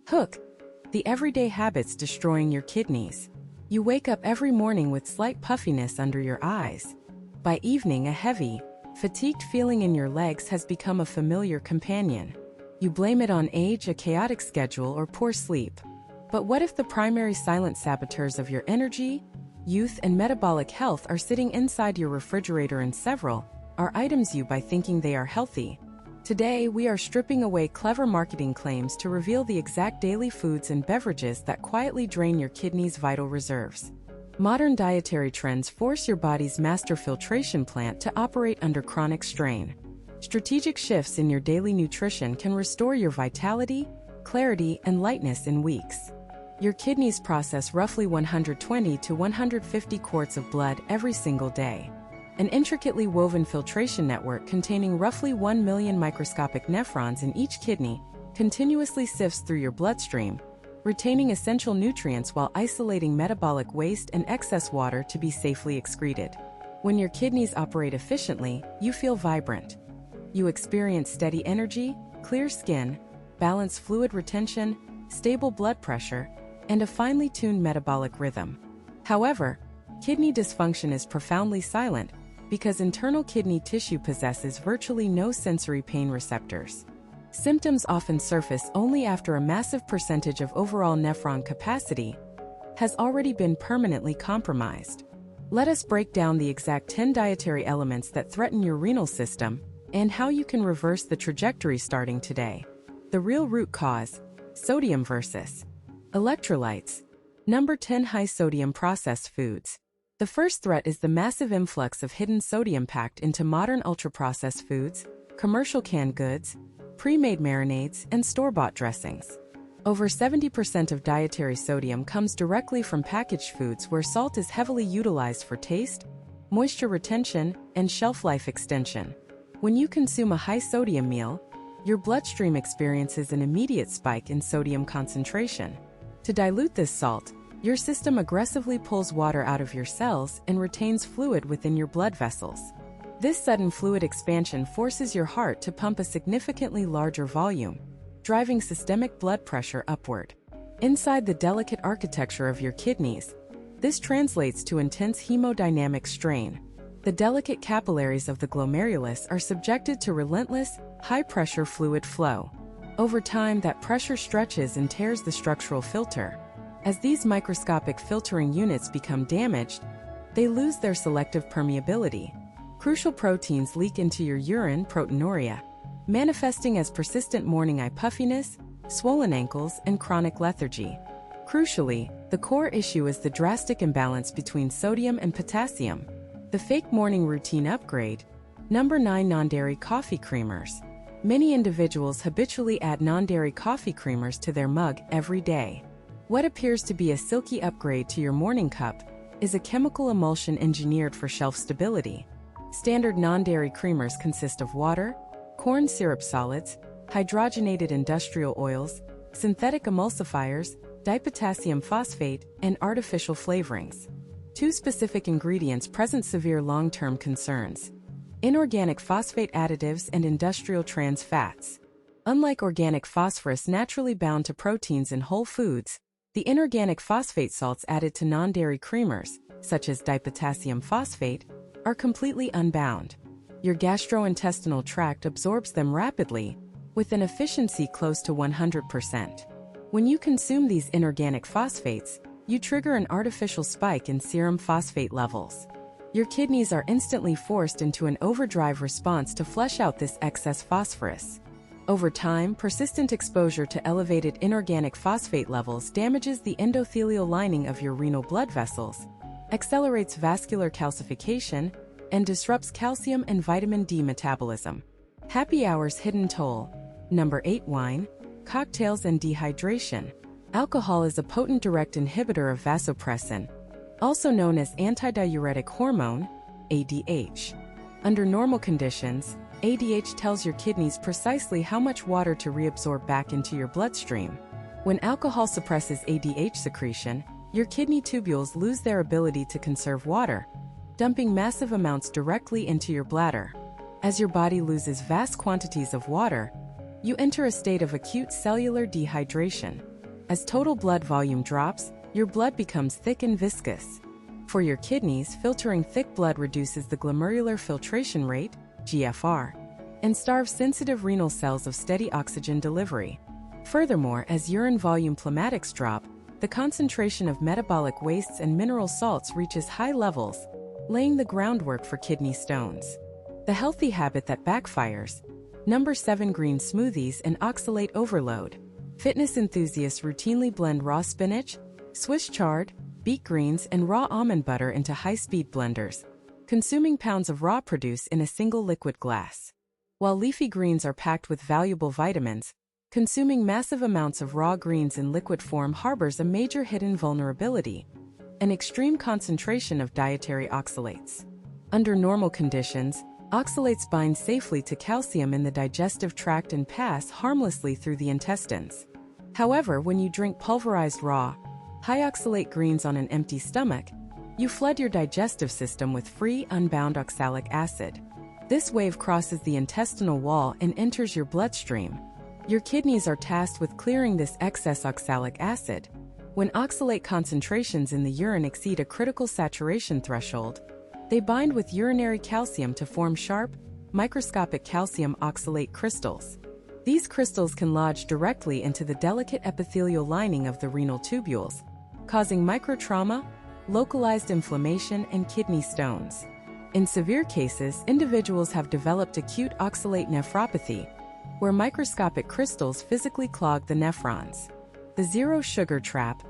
Hook. The everyday habits destroying your kidneys. You wake up every morning with slight puffiness under your eyes. By evening, a heavy, fatigued feeling in your legs has become a familiar companion. You blame it on age, a chaotic schedule, or poor sleep. But what if the primary silent saboteurs of your energy, youth, and metabolic health are sitting inside your refrigerator, and several are items you buy thinking they are healthy? Today, we are stripping away clever marketing claims to reveal the exact daily foods and beverages that quietly drain your kidneys' vital reserves. Modern dietary trends force your body's master filtration plant to operate under chronic strain. Strategic shifts in your daily nutrition can restore your vitality, clarity, and lightness in weeks. Your kidneys process roughly 120 to 150 quarts of blood every single day. An intricately woven filtration network containing roughly 1 million microscopic nephrons in each kidney continuously sifts through your bloodstream, retaining essential nutrients while isolating metabolic waste and excess water to be safely excreted. When your kidneys operate efficiently, you feel vibrant. You experience steady energy, clear skin, balanced fluid retention, stable blood pressure, and a finely tuned metabolic rhythm. However, kidney dysfunction is profoundly silent because internal kidney tissue possesses virtually no sensory pain receptors. Symptoms often surface only after a massive percentage of overall nephron capacity has already been permanently compromised. Let us break down the exact 10 dietary elements that threaten your renal system and how you can reverse the trajectory starting today. The real root cause: sodium versus electrolytes. Number 10. High sodium processed foods. The first threat is the massive influx of hidden sodium packed into modern ultra-processed foods, commercial canned goods, pre-made marinades, and store-bought dressings. Over 70% of dietary sodium comes directly from packaged foods where salt is heavily utilized for taste, moisture retention, and shelf life extension. When you consume a high-sodium meal, your bloodstream experiences an immediate spike in sodium concentration. To dilute this salt, your system aggressively pulls water out of your cells and retains fluid within your blood vessels. This sudden fluid expansion forces your heart to pump a significantly larger volume, driving systemic blood pressure upward. Inside the delicate architecture of your kidneys, this translates to intense hemodynamic strain. The delicate capillaries of the glomerulus are subjected to relentless, high-pressure fluid flow. Over time, that pressure stretches and tears the structural filter. As these microscopic filtering units become damaged, they lose their selective permeability. Crucial proteins leak into your urine, proteinuria, manifesting as persistent morning eye puffiness, swollen ankles, and chronic lethargy. Crucially, the core issue is the drastic imbalance between sodium and potassium. The fake morning routine upgrade. Number 9. Non-dairy coffee creamers. Many individuals habitually add non-dairy coffee creamers to their mug every day. What appears to be a silky upgrade to your morning cup is a chemical emulsion engineered for shelf stability. Standard non-dairy creamers consist of water, corn syrup solids, hydrogenated industrial oils, synthetic emulsifiers, dipotassium phosphate, and artificial flavorings. Two specific ingredients present severe long-term concerns: inorganic phosphate additives and industrial trans fats. Unlike organic phosphorus naturally bound to proteins in whole foods, the inorganic phosphate salts added to non-dairy creamers, such as dipotassium phosphate, are completely unbound. Your gastrointestinal tract absorbs them rapidly, with an efficiency close to 100%. When you consume these inorganic phosphates, you trigger an artificial spike in serum phosphate levels. Your kidneys are instantly forced into an overdrive response to flush out this excess phosphorus. Over time, persistent exposure to elevated inorganic phosphate levels damages the endothelial lining of your renal blood vessels, accelerates vascular calcification, and disrupts calcium and vitamin D metabolism. Happy hour's hidden toll. Number 8. Wine, cocktails, and dehydration. Alcohol is a potent direct inhibitor of vasopressin, also known as antidiuretic hormone, ADH. Under normal conditions, ADH tells your kidneys precisely how much water to reabsorb back into your bloodstream. When alcohol suppresses ADH secretion, your kidney tubules lose their ability to conserve water, dumping massive amounts directly into your bladder. As your body loses vast quantities of water, you enter a state of acute cellular dehydration. As total blood volume drops, your blood becomes thick and viscous. For your kidneys, filtering thick blood reduces the glomerular filtration rate, GFR, and starves sensitive renal cells of steady oxygen delivery. Furthermore, as urine volume plumatics drop, the concentration of metabolic wastes and mineral salts reaches high levels, laying the groundwork for kidney stones. The healthy habit that backfires. Number 7. Green smoothies and oxalate overload. Fitness enthusiasts routinely blend raw spinach, Swiss chard, beet greens, and raw almond butter into high-speed blenders, consuming pounds of raw produce in a single liquid glass. While leafy greens are packed with valuable vitamins, consuming massive amounts of raw greens in liquid form harbors a major hidden vulnerability: an extreme concentration of dietary oxalates. Under normal conditions, oxalates bind safely to calcium in the digestive tract and pass harmlessly through the intestines. However, when you drink pulverized raw, high-oxalate greens on an empty stomach, you flood your digestive system with free, unbound oxalic acid. This wave crosses the intestinal wall and enters your bloodstream. Your kidneys are tasked with clearing this excess oxalic acid. When oxalate concentrations in the urine exceed a critical saturation threshold, they bind with urinary calcium to form sharp, microscopic calcium oxalate crystals. These crystals can lodge directly into the delicate epithelial lining of the renal tubules, causing microtrauma, localized inflammation, and kidney stones. In severe cases, individuals have developed acute oxalate nephropathy, where microscopic crystals physically clog the nephrons. The zero sugar trap.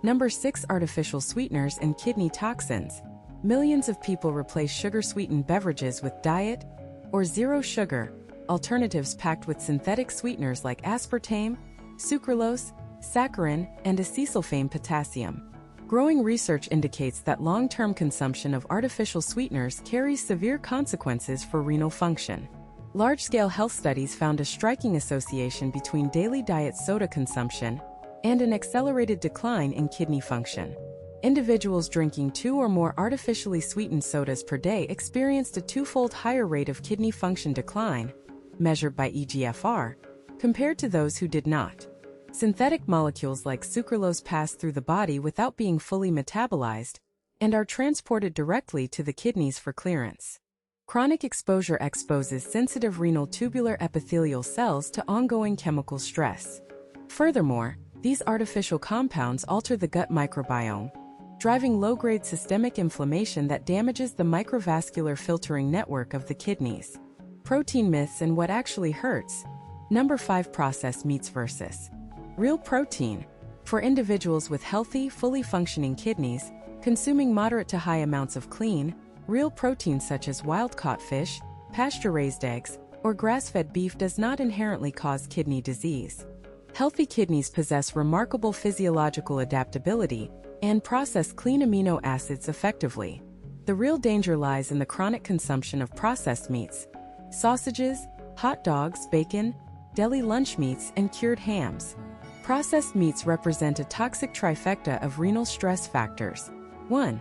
Number 6. Artificial sweeteners and kidney toxins. Millions of people replace sugar-sweetened beverages with diet or zero sugar alternatives packed with synthetic sweeteners like aspartame, sucralose, saccharin, and acesulfame potassium. Growing research indicates that long-term consumption of artificial sweeteners carries severe consequences for renal function. Large-scale health studies found a striking association between daily diet soda consumption and an accelerated decline in kidney function. Individuals drinking 2 or more artificially sweetened sodas per day experienced a twofold higher rate of kidney function decline, measured by eGFR, compared to those who did not. Synthetic molecules like sucralose pass through the body without being fully metabolized and are transported directly to the kidneys for clearance. Chronic exposure exposes sensitive renal tubular epithelial cells to ongoing chemical stress. Furthermore, these artificial compounds alter the gut microbiome, driving low-grade systemic inflammation that damages the microvascular filtering network of the kidneys. Protein myths and what actually hurts. Number 5. Processed meats versus real protein. For individuals with healthy, fully functioning kidneys, consuming moderate to high amounts of clean, real protein such as wild-caught fish, pasture-raised eggs, or grass-fed beef does not inherently cause kidney disease. Healthy kidneys possess remarkable physiological adaptability and process clean amino acids effectively. The real danger lies in the chronic consumption of processed meats, sausages, hot dogs, bacon, deli lunch meats, and cured hams. Processed meats represent a toxic trifecta of renal stress factors. 1.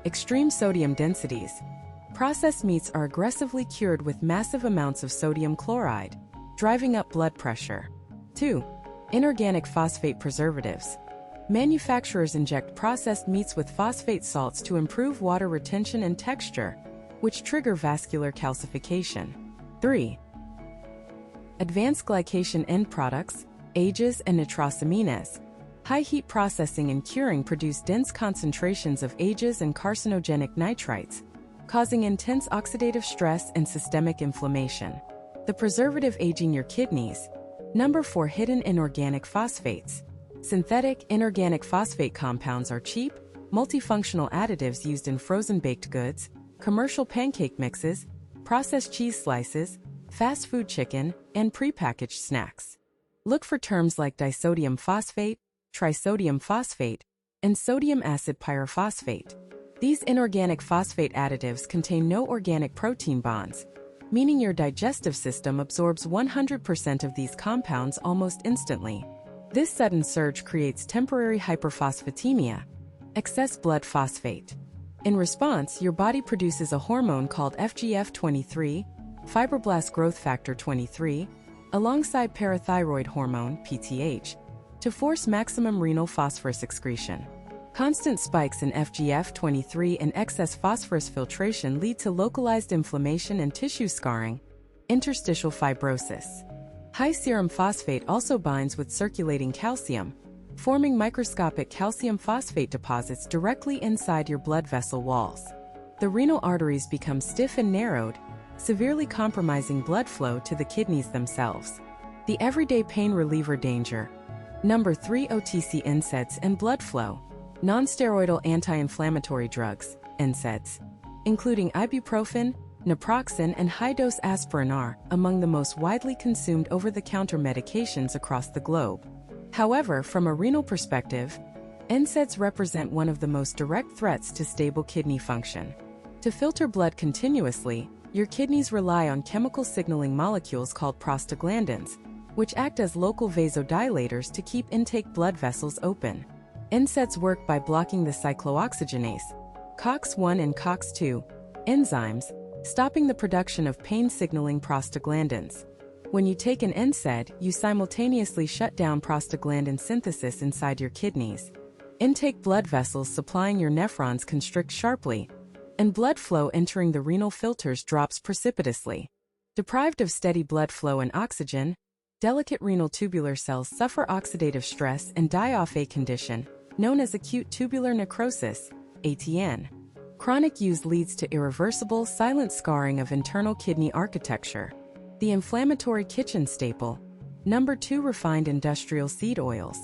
Extreme sodium densities. Processed meats are aggressively cured with massive amounts of sodium chloride, driving up blood pressure. 2. Inorganic phosphate preservatives. Manufacturers inject processed meats with phosphate salts to improve water retention and texture, which trigger vascular calcification. 3. Advanced glycation end products, AGEs and nitrosamines. High heat processing and curing produce dense concentrations of AGEs and carcinogenic nitrites, causing intense oxidative stress and systemic inflammation. The preservative aging your kidneys. Number 4. Hidden inorganic phosphates. Synthetic, inorganic phosphate compounds are cheap, multifunctional additives used in frozen baked goods, commercial pancake mixes, processed cheese slices, fast food chicken, and prepackaged snacks. Look for terms like disodium phosphate, trisodium phosphate, and sodium acid pyrophosphate. These inorganic phosphate additives contain no organic protein bonds, meaning your digestive system absorbs 100% of these compounds almost instantly. This sudden surge creates temporary hyperphosphatemia, excess blood phosphate. In response, your body produces a hormone called FGF23, fibroblast growth factor 23, alongside parathyroid hormone, PTH, to force maximum renal phosphorus excretion. Constant spikes in FGF23 and excess phosphorus filtration lead to localized inflammation and tissue scarring, interstitial fibrosis. High serum phosphate also binds with circulating calcium, forming microscopic calcium phosphate deposits directly inside your blood vessel walls. The renal arteries become stiff and narrowed, severely compromising blood flow to the kidneys themselves. The everyday pain reliever danger. Number 3. OTC NSAIDs and blood flow. Non-steroidal anti-inflammatory drugs, NSAIDs, including ibuprofen, naproxen, and high-dose aspirin are among the most widely consumed over-the-counter medications across the globe. However, from a renal perspective, NSAIDs represent one of the most direct threats to stable kidney function. To filter blood continuously, your kidneys rely on chemical signaling molecules called prostaglandins, which act as local vasodilators to keep intake blood vessels open. NSAIDs work by blocking the cyclooxygenase, COX-1 and COX-2, enzymes, stopping the production of pain-signaling prostaglandins. When you take an NSAID, you simultaneously shut down prostaglandin synthesis inside your kidneys. Intake blood vessels supplying your nephrons constrict sharply, and blood flow entering the renal filters drops precipitously. Deprived of steady blood flow and oxygen, delicate renal tubular cells suffer oxidative stress and die off a condition known as acute tubular necrosis, ATN. Chronic use leads to irreversible, silent scarring of internal kidney architecture. The inflammatory kitchen staple. Number 2. Refined industrial seed oils.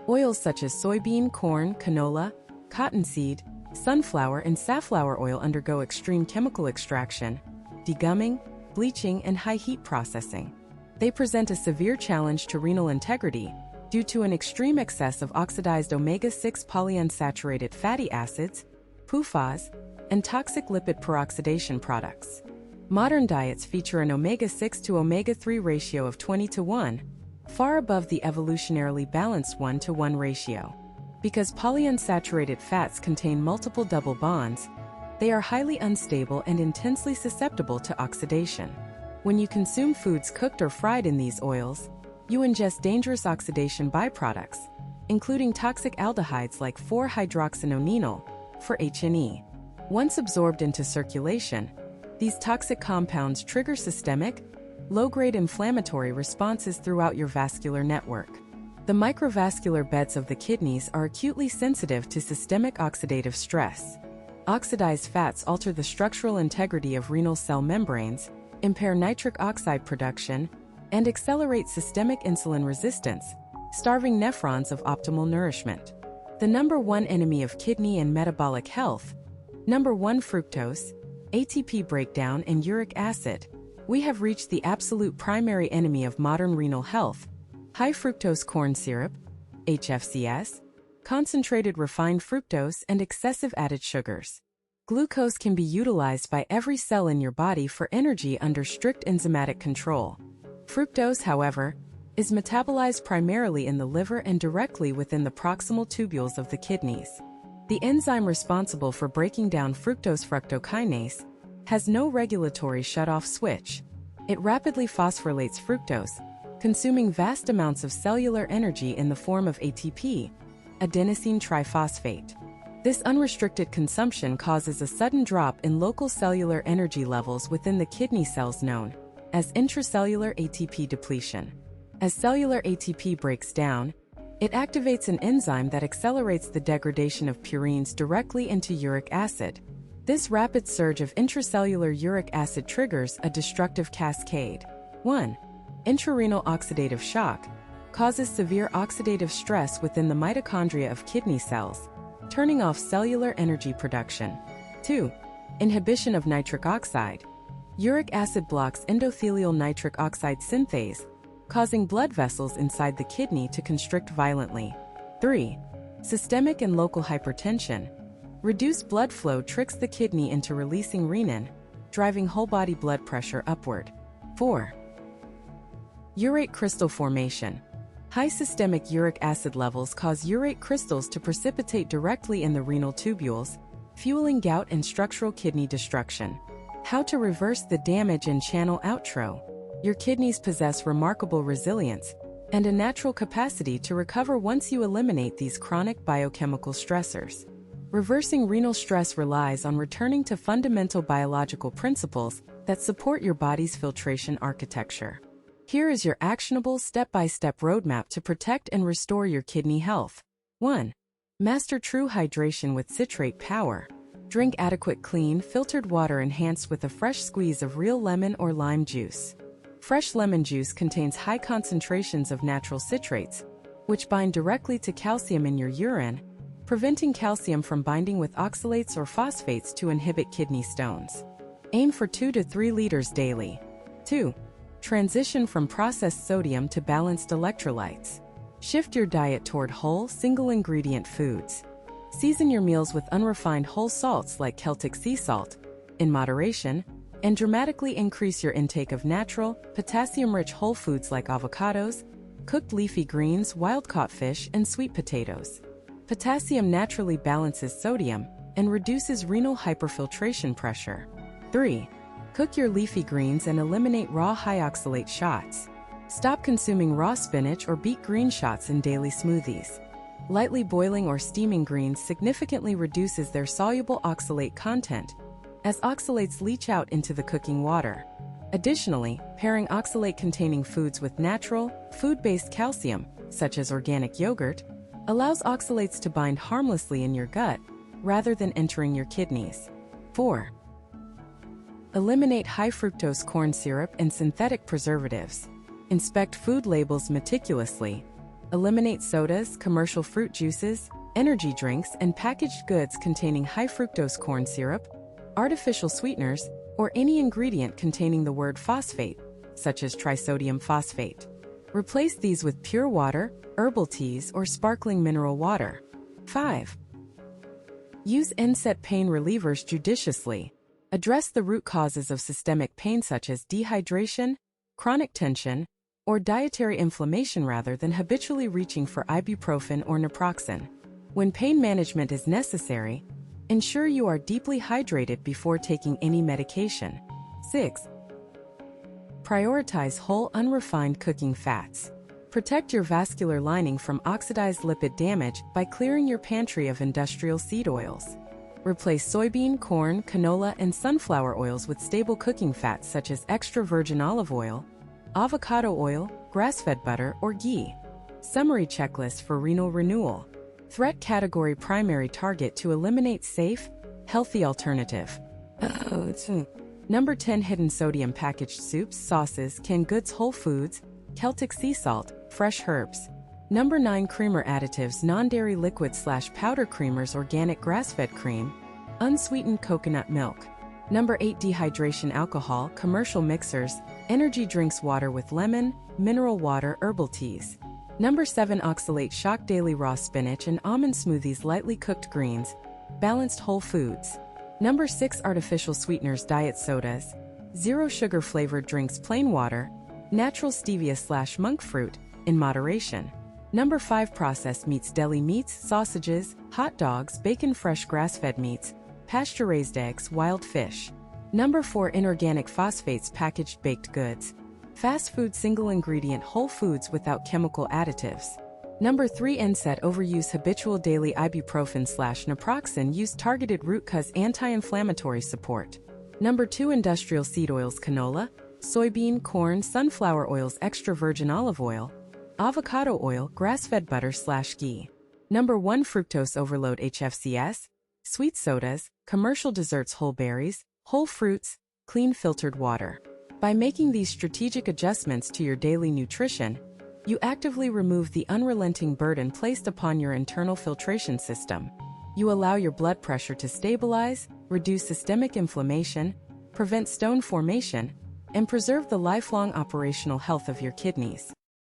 Oils such as soybean, corn, canola, cottonseed, sunflower, and safflower oil undergo extreme chemical extraction, degumming, bleaching, and high heat processing. They present a severe challenge to renal integrity due to an extreme excess of oxidized omega-6 polyunsaturated fatty acids, PFAS, and toxic lipid peroxidation products. Modern diets feature an omega-6 to omega-3 ratio of 20:1, far above the evolutionarily balanced 1:1 ratio. Because polyunsaturated fats contain multiple double bonds, they are highly unstable and intensely susceptible to oxidation. When you consume foods cooked or fried in these oils, you ingest dangerous oxidation byproducts, including toxic aldehydes like 4-hydroxynonenal, for HNE. Once absorbed into circulation, these toxic compounds trigger systemic, low-grade inflammatory responses throughout your vascular network. The microvascular beds of the kidneys are acutely sensitive to systemic oxidative stress. Oxidized fats alter the structural integrity of renal cell membranes, impair nitric oxide production, and accelerate systemic insulin resistance, starving nephrons of optimal nourishment. The number 1 enemy of kidney and metabolic health. Number 1. Fructose, ATP breakdown, and uric acid. We have reached the absolute primary enemy of modern renal health. High fructose corn syrup, HFCS, concentrated refined fructose, and excessive added sugars. Glucose can be utilized by every cell in your body for energy under strict enzymatic control. Fructose, however, is metabolized primarily in the liver and directly within the proximal tubules of the kidneys. The enzyme responsible for breaking down fructose, fructokinase, has no regulatory shut-off switch. It rapidly phosphorylates fructose, consuming vast amounts of cellular energy in the form of ATP, adenosine triphosphate. This unrestricted consumption causes a sudden drop in local cellular energy levels within the kidney cells known as intracellular ATP depletion. As cellular ATP breaks down, it activates an enzyme that accelerates the degradation of purines directly into uric acid. This rapid surge of intracellular uric acid triggers a destructive cascade. 1. Intrarenal oxidative shock causes severe oxidative stress within the mitochondria of kidney cells, turning off cellular energy production. 2. Inhibition of nitric oxide. Uric acid blocks endothelial nitric oxide synthase, causing blood vessels inside the kidney to constrict violently. 3. Systemic and local hypertension. Reduced blood flow tricks the kidney into releasing renin, driving whole-body blood pressure upward. 4. Urate crystal formation. High systemic uric acid levels cause urate crystals to precipitate directly in the renal tubules, fueling gout and structural kidney destruction. How to reverse the damage and channel outro. Your kidneys possess remarkable resilience, and a natural capacity to recover once you eliminate these chronic biochemical stressors. Reversing renal stress relies on returning to fundamental biological principles that support your body's filtration architecture. Here is your actionable step-by-step roadmap to protect and restore your kidney health. 1. Master true hydration with citrate power. Drink adequate clean, filtered water enhanced with a fresh squeeze of real lemon or lime juice. Fresh lemon juice contains high concentrations of natural citrates, which bind directly to calcium in your urine, preventing calcium from binding with oxalates or phosphates to inhibit kidney stones. Aim for 2 to 3 liters daily. 2. Transition from processed sodium to balanced electrolytes. Shift your diet toward whole, single-ingredient foods. Season your meals with unrefined whole salts like Celtic sea salt, in moderation, and dramatically increase your intake of natural, potassium-rich whole foods like avocados, cooked leafy greens, wild-caught fish, and sweet potatoes. Potassium naturally balances sodium and reduces renal hyperfiltration pressure. 3. Cook your leafy greens and eliminate raw high-oxalate shots. Stop consuming raw spinach or beet green shots in daily smoothies. Lightly boiling or steaming greens significantly reduces their soluble oxalate content, as oxalates leach out into the cooking water. Additionally, pairing oxalate-containing foods with natural, food-based calcium, such as organic yogurt, allows oxalates to bind harmlessly in your gut, rather than entering your kidneys. 4. Eliminate high fructose corn syrup and synthetic preservatives. Inspect food labels meticulously. Eliminate sodas, commercial fruit juices, energy drinks, and packaged goods containing high fructose corn syrup, artificial sweeteners, or any ingredient containing the word phosphate, such as trisodium phosphate. Replace these with pure water, herbal teas, or sparkling mineral water. 5. Use NSAID pain relievers judiciously. Address the root causes of systemic pain such as dehydration, chronic tension, or dietary inflammation rather than habitually reaching for ibuprofen or naproxen. When pain management is necessary, ensure you are deeply hydrated before taking any medication. 6. Prioritize whole, unrefined cooking fats. Protect your vascular lining from oxidized lipid damage by clearing your pantry of industrial seed oils. Replace soybean, corn, canola, and sunflower oils with stable cooking fats such as extra virgin olive oil, avocado oil, grass-fed butter, or ghee. Summary checklist for renal renewal. Threat category: primary target to eliminate safe, healthy alternative. Number 10 hidden sodium: packaged soups, sauces, canned goods, whole foods, Celtic sea salt, fresh herbs. Number 9 creamer additives: non-dairy liquid/powder creamers, organic grass-fed cream, unsweetened coconut milk. Number 8 dehydration alcohol, commercial mixers, energy drinks, water with lemon, mineral water, herbal teas. Number 7 oxalate shock, daily raw spinach and almond smoothies, lightly cooked greens, balanced whole foods. Number 6 artificial sweeteners, diet sodas, zero sugar flavored drinks, plain water, natural stevia/monk fruit, in moderation. Number 5 processed meats, deli meats, sausages, hot dogs, bacon, fresh grass-fed meats, pasture-raised eggs, wild fish. Number 4 inorganic phosphates, packaged baked goods, fast food, single-ingredient whole foods without chemical additives. Number 3 NSAID overuse, habitual daily ibuprofen/naproxen use, targeted root cause, anti-inflammatory support. Number 2 industrial seed oils, canola, soybean, corn, sunflower oils, extra virgin olive oil, avocado oil, grass-fed butter/ghee. Number 1 fructose overload, HFCS, sweet sodas, commercial desserts, whole berries, whole fruits, clean filtered water. By making these strategic adjustments to your daily nutrition, you actively remove the unrelenting burden placed upon your internal filtration system. You allow your blood pressure to stabilize, reduce systemic inflammation, prevent stone formation, and preserve the lifelong operational health of your kidneys.